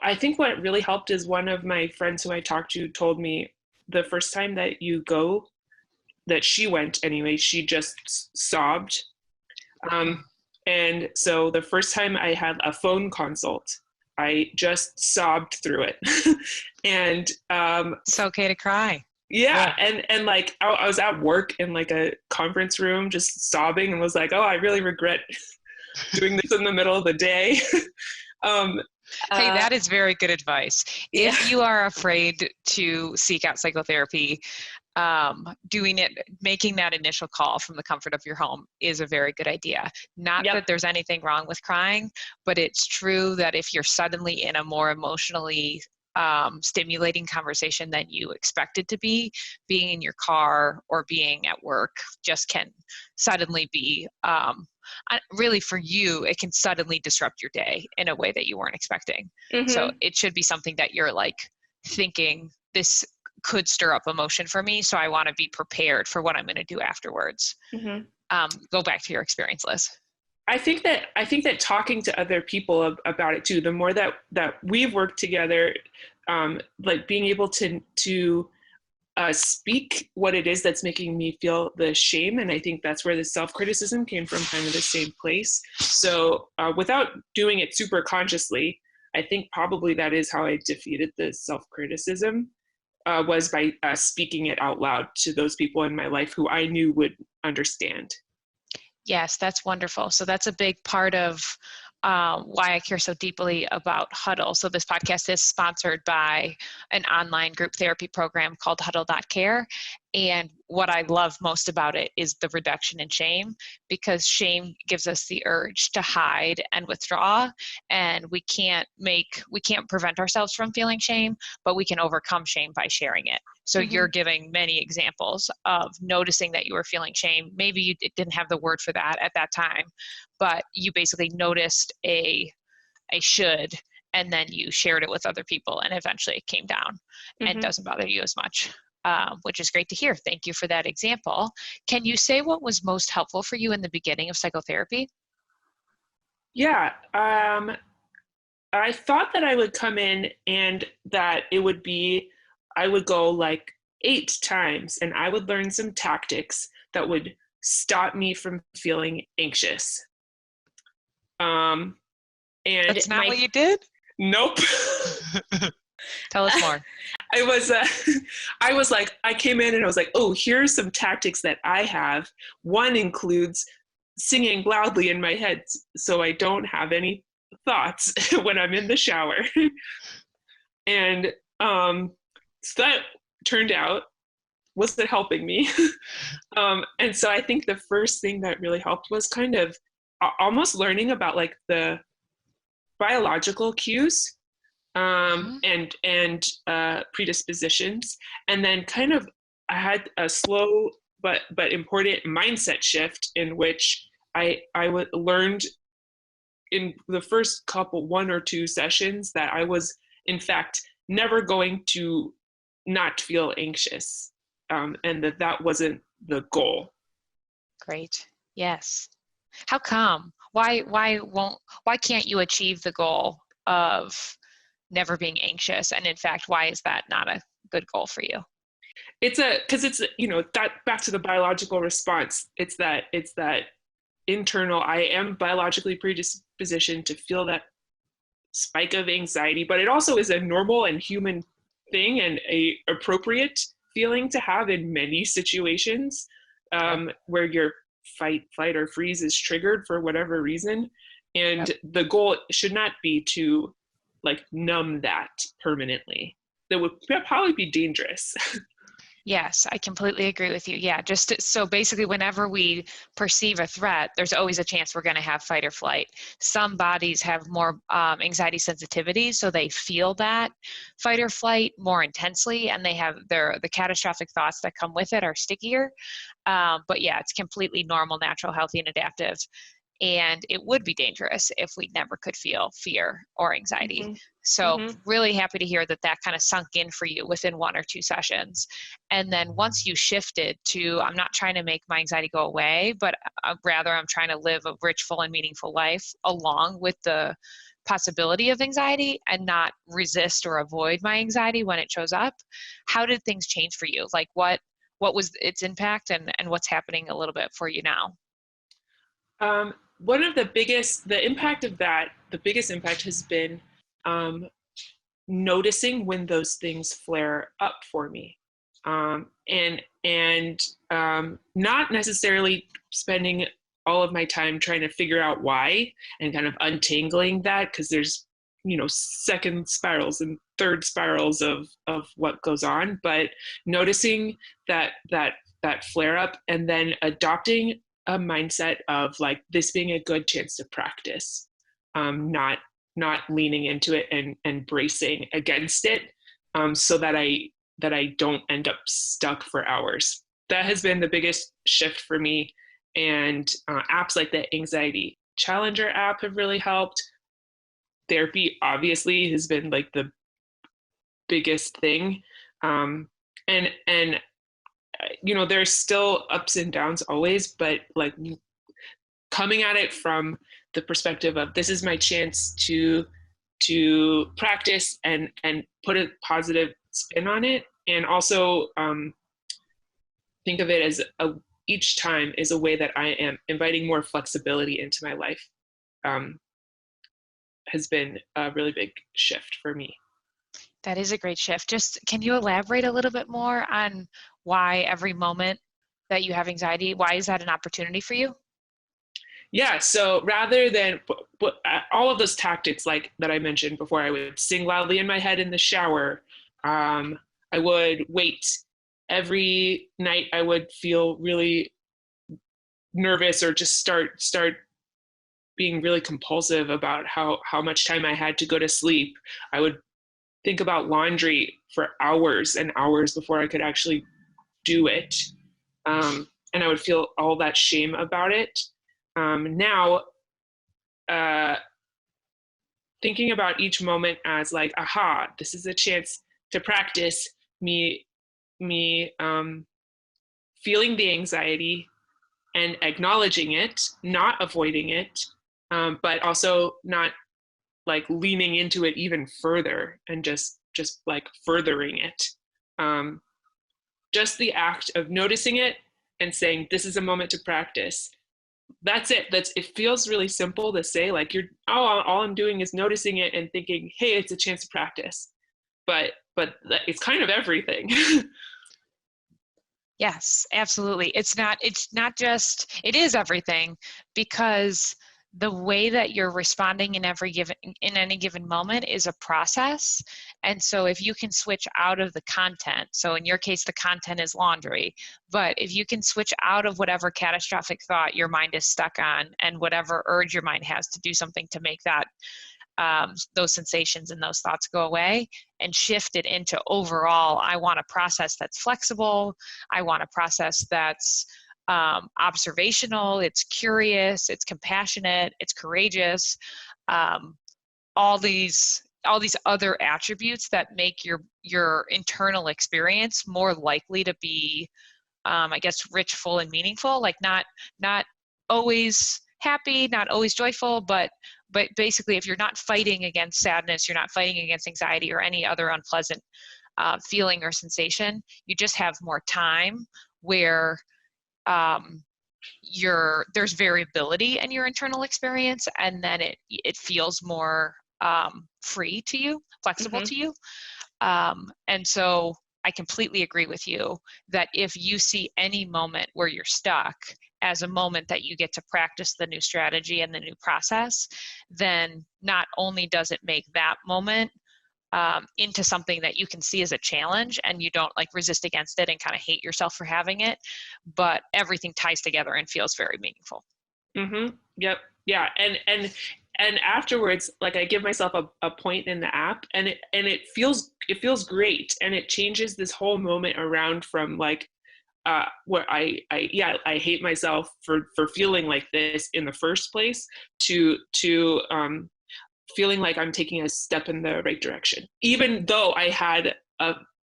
I think what really helped is one of my friends who I talked to told me the first time that you go, that she went anyway, she just sobbed. Um, and so the first time I had a phone consult, I just sobbed through it. and It's okay to cry. yeah, Yeah. and like I was at work in like a conference room just sobbing and was like, oh, I really regret doing this in the middle of the day. um, Hey, uh, that is very good advice. yeah. If you are afraid to seek out psychotherapy, doing it, making that initial call from the comfort of your home is a very good idea. Not Yep. that there's anything wrong with crying, but it's true that if you're suddenly in a more emotionally stimulating conversation than you expected to be, being in your car or being at work just can suddenly be really for you, it can suddenly disrupt your day in a way that you weren't expecting. So Mm-hmm. it should be something that you're like thinking, this could stir up emotion for me, so I want to be prepared for what I'm going to do afterwards. Mm-hmm. Go back to your experience, Liz. I think that talking to other people about it too, the more that we've worked together, like being able to speak what it is that's making me feel the shame, and I think that's where the self-criticism came from, kind of the same place. So without doing it super consciously, I think probably that is how I defeated the self-criticism, was by speaking it out loud to those people in my life who I knew would understand. Yes, that's wonderful. So that's a big part of why I care so deeply about Huddle. So this podcast is sponsored by an online group therapy program called Huddle.care. And what I love most about it is the reduction in shame, because shame gives us the urge to hide and withdraw. And we can't prevent ourselves from feeling shame, but we can overcome shame by sharing it. So Mm-hmm. you're giving many examples of noticing that you were feeling shame. Maybe you didn't have the word for that at that time, but you basically noticed a should, and then you shared it with other people, and eventually it came down and Mm-hmm. doesn't bother you as much, which is great to hear. Thank you for that example. Can you say what was most helpful for you in the beginning of psychotherapy? Yeah. I thought that I would come in and that it would be, I would go like 8 times and I would learn some tactics that would stop me from feeling anxious. Um, and That's not my, what you did? nope. Tell us more. I was, I was like, I came in and I was like, oh, here's some tactics that I have. One includes singing loudly in my head so I don't have any thoughts when I'm in the shower. And so that turned out wasn't helping me. And so I think the first thing that really helped was kind of almost learning about like the biological cues, Mhm. and predispositions, and then kind of I had a slow but important mindset shift in which I learned in the first couple 1 or 2 sessions that I was in fact never going to not feel anxious, and that wasn't the goal. Great. Yes. How come? Why can't you achieve the goal of never being anxious? And in fact, why is that not a good goal for you? It's a because it's, that back to the biological response. It's that internal. I am biologically predispositioned to feel that spike of anxiety, but it also is a normal and human thing and a appropriate feeling to have in many situations, Yep. where your fight, flight, or freeze is triggered for whatever reason. Yep. And the goal should not be to like numb that permanently. That would probably be dangerous. Yes, I completely agree with you. Yeah, so basically, whenever we perceive a threat, there's always a chance we're going to have fight or flight. Some bodies have more anxiety sensitivity, so they feel that fight or flight more intensely, and they have the catastrophic thoughts that come with it are stickier. But yeah, it's completely normal, natural, healthy, and adaptive. And it would be dangerous if we never could feel fear or anxiety. Mm-hmm. So Mm-hmm. really happy to hear that kind of sunk in for you within 1 or 2 sessions. And then once you shifted to, I'm not trying to make my anxiety go away, but rather I'm trying to live a rich, full, and meaningful life along with the possibility of anxiety and not resist or avoid my anxiety when it shows up. How did things change for you? Like what was its impact, and what's happening a little bit for you now? One of the impact of that, the biggest impact has been um, noticing when those things flare up for me, and not necessarily spending all of my time trying to figure out why and kind of untangling that, because there's second spirals and third spirals of what goes on, but noticing that flare up and then adopting a mindset of like this being a good chance to practice, not leaning into it and bracing against it, so that I don't end up stuck for hours. That has been the biggest shift for me. And apps like the Anxiety Challenger app have really helped. Therapy obviously has been like the biggest thing. And there's still ups and downs always, but like coming at it from the perspective of this is my chance to practice and put a positive spin on it, and also think of it as each time is a way that I am inviting more flexibility into my life, has been a really big shift for me. That is a great shift. Just can you elaborate a little bit more on why every moment that you have anxiety, why is that an opportunity for you? Yeah, so rather than all of those tactics like that I mentioned before, I would sing loudly in my head in the shower. I would wait every night. I would feel really nervous or just start being really compulsive about how much time I had to go to sleep. I would think about laundry for hours and hours before I could actually do it. And I would feel all that shame about it. Now, thinking about each moment as like, aha, this is a chance to practice me feeling the anxiety and acknowledging it, not avoiding it, but also not like leaning into it even further and just like furthering it. Just the act of noticing it and saying, this is a moment to practice. That's it. It feels really simple to say, like all I'm doing is noticing it and thinking, hey, it's a chance to practice. But it's kind of everything. Yes, absolutely. It's not just, it is everything, because the way that you're responding in any given moment is a process. And so if you can switch out of the content, so in your case, the content is laundry, but if you can switch out of whatever catastrophic thought your mind is stuck on and whatever urge your mind has to do something to make that those sensations and those thoughts go away, and shift it into overall, I want a process that's flexible. I want a process that's observational, it's curious, it's compassionate, it's courageous. All these other attributes that make your internal experience more likely to be, I guess, rich, full, and meaningful. Like not always happy, not always joyful, but basically, if you're not fighting against sadness, you're not fighting against anxiety or any other unpleasant feeling or sensation, you just have more time where there's variability in your internal experience, and then it feels more free to you, flexible to you. And so I completely agree with you that if you see any moment where you're stuck as a moment that you get to practice the new strategy and the new process, then not only does it make that moment into something that you can see as a challenge and you don't like resist against it and kind of hate yourself for having it, but everything ties together and feels very meaningful. Mm-hmm. Yep. Yeah. And afterwards, like I give myself a point in the app, and it feels great, and it changes this whole moment around from like where I hate myself for feeling like this in the first place to feeling like I'm taking a step in the right direction, even though I had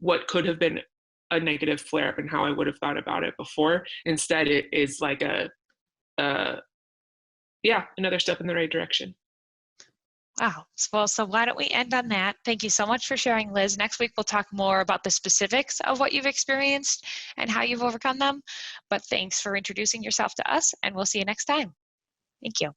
what could have been a negative flare up and how I would have thought about it before. Instead, it is like another step in the right direction. Wow. Well, so why don't we end on that? Thank you so much for sharing, Liz. Next week, we'll talk more about the specifics of what you've experienced and how you've overcome them. But thanks for introducing yourself to us, and we'll see you next time. Thank you.